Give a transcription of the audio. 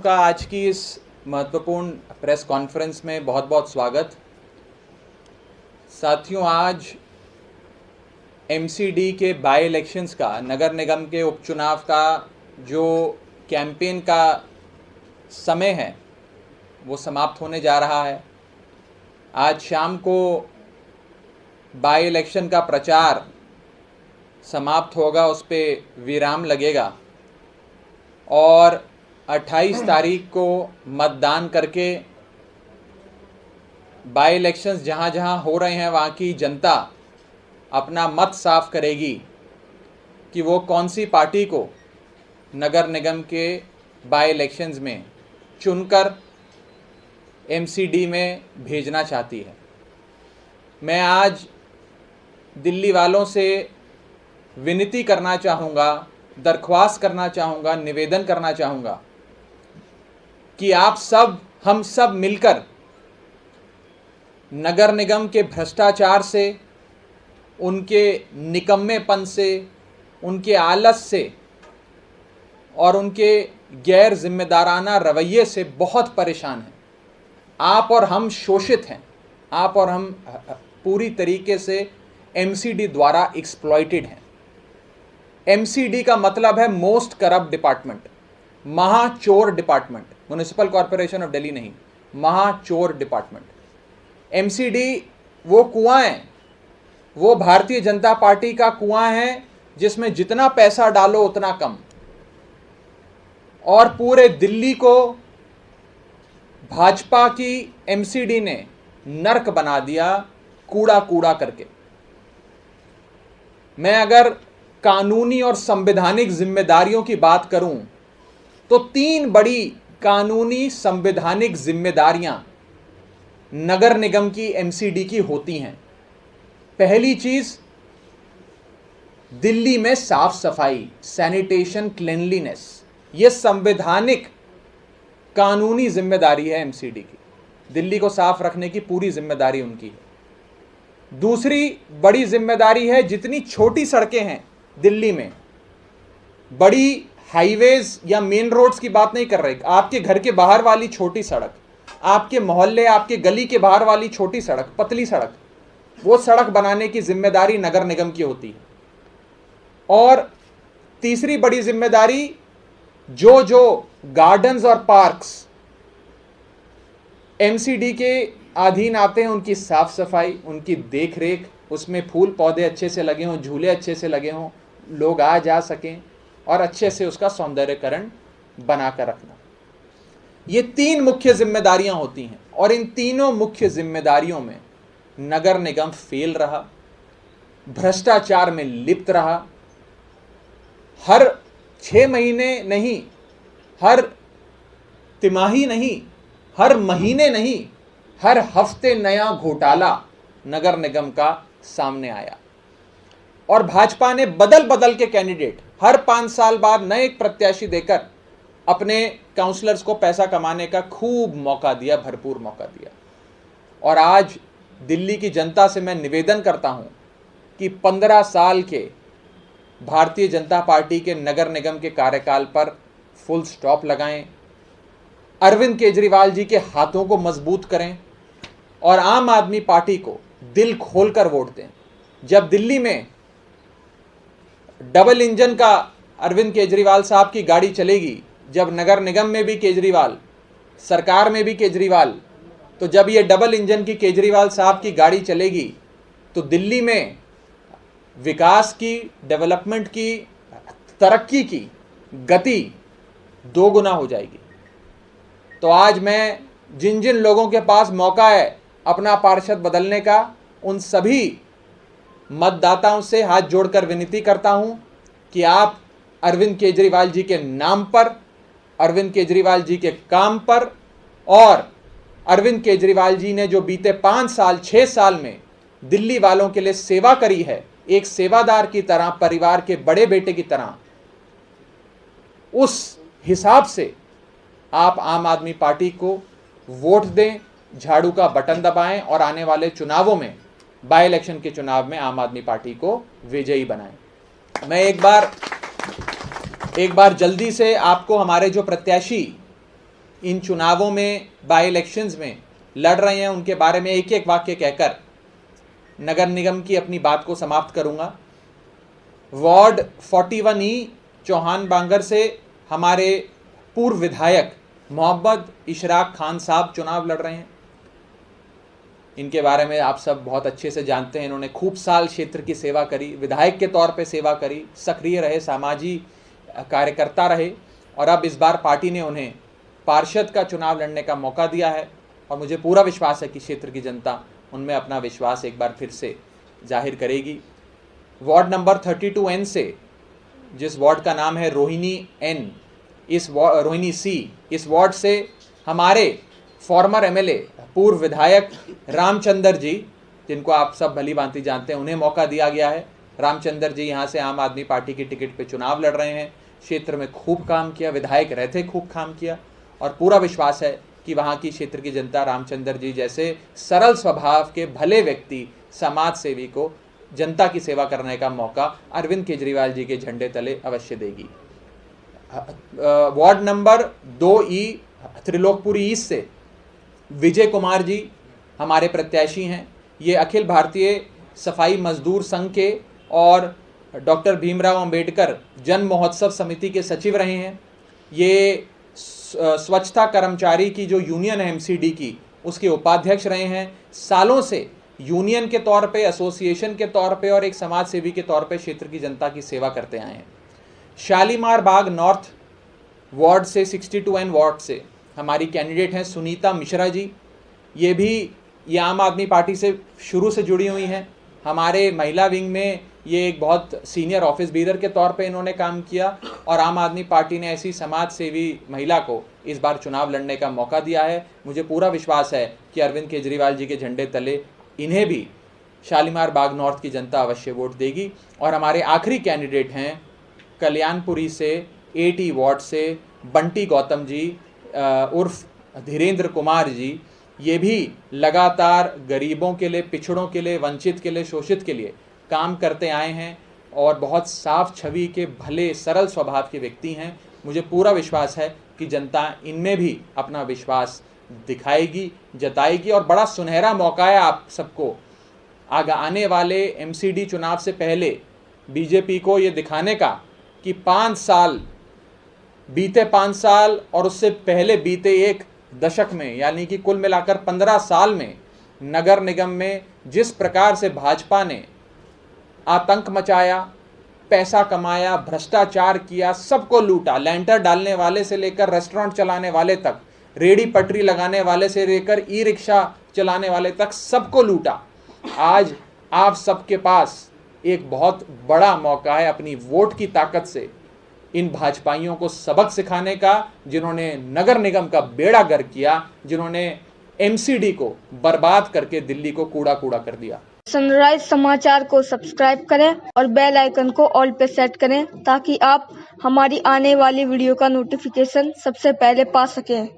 का आज की इस महत्वपूर्ण प्रेस कॉन्फ्रेंस में बहुत बहुत स्वागत। साथियों, आज एमसीडी के बाई इलेक्शंस का, नगर निगम के उपचुनाव का जो कैंपेन का समय है वो समाप्त होने जा रहा है। आज शाम को बाई इलेक्शन का प्रचार समाप्त होगा, उस पर विराम लगेगा और 28 तारीख को मतदान करके बाई इलेक्शंस जहाँ जहाँ हो रहे हैं वहाँ की जनता अपना मत साफ करेगी कि वो कौन सी पार्टी को नगर निगम के बाई इलेक्शंस में चुनकर एमसीडी में भेजना चाहती है। मैं आज दिल्ली वालों से विनती करना चाहूँगा, दरख्वास्त करना चाहूँगा, निवेदन करना चाहूँगा कि आप सब, हम सब मिलकर नगर निगम के भ्रष्टाचार से, उनके निकम्मेपन से, उनके आलस से और उनके गैर जिम्मेदाराना रवैये से बहुत परेशान हैं। आप और हम शोषित हैं, आप और हम पूरी तरीके से एमसीडी द्वारा एक्सप्लॉइटेड हैं। एमसीडी का मतलब है मोस्ट करप्ट डिपार्टमेंट, महाचोर department. Municipal corporation of Delhi नहीं, महाचोर डिपार्टमेंट। एमसीडी वो कुआं है, वो भारतीय जनता पार्टी का कुआं है जिसमें जितना पैसा डालो उतना कम, और पूरे दिल्ली को भाजपा की एमसीडी ने नर्क बना दिया, कूड़ा कूड़ा करके। मैं अगर कानूनी और संवैधानिक जिम्मेदारियों की बात करूं तो 3 बड़ी कानूनी संवैधानिक जिम्मेदारियां नगर निगम की एमसीडी की होती हैं। पहली चीज, दिल्ली में साफ सफाई, सैनिटेशन, क्लीनलीनेस, यह संवैधानिक कानूनी जिम्मेदारी है एमसीडी की। दिल्ली को साफ रखने की पूरी जिम्मेदारी उनकी है। दूसरी बड़ी जिम्मेदारी है, जितनी छोटी सड़कें हैं दिल्ली में, बड़ी हाईवेज या मेन रोड्स की बात नहीं कर रहे, आपके घर के बाहर वाली छोटी सड़क, आपके मोहल्ले, आपके गली के बाहर वाली छोटी सड़क, पतली सड़क, वो सड़क बनाने की जिम्मेदारी नगर निगम की होती है। और तीसरी बड़ी जिम्मेदारी, जो गार्डन्स और पार्क्स एमसीडी के अधीन आते हैं, उनकी साफ सफाई, उनकी देखरेख, उसमें फूल पौधे अच्छे से लगे हों, झूले अच्छे से लगे हों, लोग आ जा सकें और अच्छे से उसका सौंदर्यकरण बनाकर रखना। ये 3 मुख्य जिम्मेदारियां होती हैं और इन तीनों मुख्य जिम्मेदारियों में नगर निगम फेल रहा, भ्रष्टाचार में लिप्त रहा। हर 6 महीने नहीं, हर तिमाही नहीं, हर महीने नहीं, हर हफ्ते नया घोटाला नगर निगम का सामने आया और भाजपा ने बदल बदल के कैंडिडेट हर 5 साल बाद नए प्रत्याशी देकर अपने काउंसलर्स को पैसा कमाने का खूब मौका दिया, भरपूर मौका दिया। और आज दिल्ली की जनता से मैं निवेदन करता हूं कि 15 साल के भारतीय जनता पार्टी के नगर निगम के कार्यकाल पर फुल स्टॉप लगाएं, अरविंद केजरीवाल जी के हाथों को मजबूत करें और आम आदमी पार्टी को दिल खोलकर वोट दें। जब दिल्ली में डबल इंजन का अरविंद केजरीवाल साहब की गाड़ी चलेगी, जब नगर निगम में भी केजरीवाल, सरकार में भी केजरीवाल, तो जब ये डबल इंजन की केजरीवाल साहब की गाड़ी चलेगी तो दिल्ली में विकास की, डेवलपमेंट की, तरक्की की गति 2 गुना हो जाएगी। तो आज मैं जिन जिन लोगों के पास मौका है अपना पार्षद बदलने का, उन सभी मतदाताओं से हाथ जोड़कर विनती करता हूं कि आप अरविंद केजरीवाल जी के नाम पर, अरविंद केजरीवाल जी के काम पर और अरविंद केजरीवाल जी ने जो बीते 5 साल 6 साल में दिल्ली वालों के लिए सेवा करी है, एक सेवादार की तरह, परिवार के बड़े बेटे की तरह, उस हिसाब से आप आम आदमी पार्टी को वोट दें, झाड़ू का बटन दबाएं और आने वाले चुनावों में, बाई इलेक्शन के चुनाव में आम आदमी पार्टी को विजयी बनाएं। मैं एक बार जल्दी से आपको हमारे जो प्रत्याशी इन चुनावों में, बाई इलेक्शंस में लड़ रहे हैं, उनके बारे में एक एक वाक्य कहकर नगर निगम की अपनी बात को समाप्त करूंगा। वार्ड 41E चौहान बांगर से हमारे पूर्व विधायक मोहम्मद इशराक खान साहब चुनाव लड़ रहे हैं। इनके बारे में आप सब बहुत अच्छे से जानते हैं। इन्होंने खूब साल क्षेत्र की सेवा करी, विधायक के तौर पे सेवा करी, सक्रिय रहे, सामाजिक कार्यकर्ता रहे और अब इस बार पार्टी ने उन्हें पार्षद का चुनाव लड़ने का मौका दिया है और मुझे पूरा विश्वास है कि क्षेत्र की जनता उनमें अपना विश्वास एक बार फिर से जाहिर करेगी। वार्ड नंबर 32N से, जिस वार्ड का नाम है रोहिणी N, रोहिणी C, इस वार्ड से हमारे फॉर्मर MLA पूर्व विधायक रामचंद्र जी, जिनको आप सब भली भांति जानते हैं, उन्हें मौका दिया गया है। रामचंद्र जी यहाँ से आम आदमी पार्टी की टिकट पे चुनाव लड़ रहे हैं। क्षेत्र में खूब काम किया, विधायक रहते खूब काम किया और पूरा विश्वास है कि वहाँ की क्षेत्र की जनता रामचंद्र जी जैसे सरल स्वभाव के भले व्यक्ति, समाज सेवी को जनता की सेवा करने का मौका अरविंद केजरीवाल जी के झंडे तले अवश्य देगी। Ward number 2E Trilokpuri east से विजय कुमार जी हमारे प्रत्याशी हैं। ये अखिल भारतीय सफाई मजदूर संघ के और डॉक्टर भीमराव अंबेडकर जन महोत्सव समिति के सचिव रहे हैं। ये स्वच्छता कर्मचारी की जो यूनियन है MCD की, उसके उपाध्यक्ष रहे हैं। सालों से यूनियन के तौर पे, एसोसिएशन के तौर पे और एक समाज सेवी के तौर पे क्षेत्र की जनता की सेवा करते आए हैं। शालीमार बाग नॉर्थ वार्ड से, 62N वार्ड से हमारी कैंडिडेट हैं सुनीता मिश्रा जी। ये आम आदमी पार्टी से शुरू से जुड़ी हुई हैं। हमारे महिला विंग में ये एक बहुत सीनियर ऑफिस बीरर के तौर पे इन्होंने काम किया और आम आदमी पार्टी ने ऐसी समाज सेवी महिला को इस बार चुनाव लड़ने का मौका दिया है। मुझे पूरा विश्वास है कि अरविंद केजरीवाल जी के झंडे तले इन्हें भी शालीमार बाग नॉर्थ की जनता अवश्य वोट देगी। और हमारे आखिरी कैंडिडेट हैं कल्याणपुरी से 80 वार्ड से बंटी गौतम जी उर्फ धीरेन्द्र कुमार जी। ये भी लगातार गरीबों के लिए, पिछड़ों के लिए, वंचित के लिए, शोषित के लिए काम करते आए हैं और बहुत साफ छवि के भले सरल स्वभाव के व्यक्ति हैं। मुझे पूरा विश्वास है कि जनता इनमें भी अपना विश्वास दिखाएगी, जताएगी और बड़ा सुनहरा मौका है आप सबको आने वाले MCD चुनाव से पहले बीजेपी को ये दिखाने का कि 5 साल, बीते 5 साल और उससे पहले बीते 1 दशक में, यानी कि कुल मिलाकर 15 साल में नगर निगम में जिस प्रकार से भाजपा ने आतंक मचाया, पैसा कमाया, भ्रष्टाचार किया, सबको लूटा, लैंटर डालने वाले से लेकर रेस्टोरेंट चलाने वाले तक, रेडी पटरी लगाने वाले से लेकर ई-रिक्शा चलाने वाले तक सबको लूटा। आज आप सबके पास एक बहुत बड़ा मौका है अपनी वोट की ताकत से इन भाजपाइयों को सबक सिखाने का, जिन्होंने नगर निगम का बेड़ा गर्क किया, जिन्होंने MCD को बर्बाद करके दिल्ली को कूड़ा कूड़ा कर दिया। सनराइज समाचार को सब्सक्राइब करें और बेल आइकन को ऑल पे सेट करें ताकि आप हमारी आने वाली वीडियो का नोटिफिकेशन सबसे पहले पा सकें।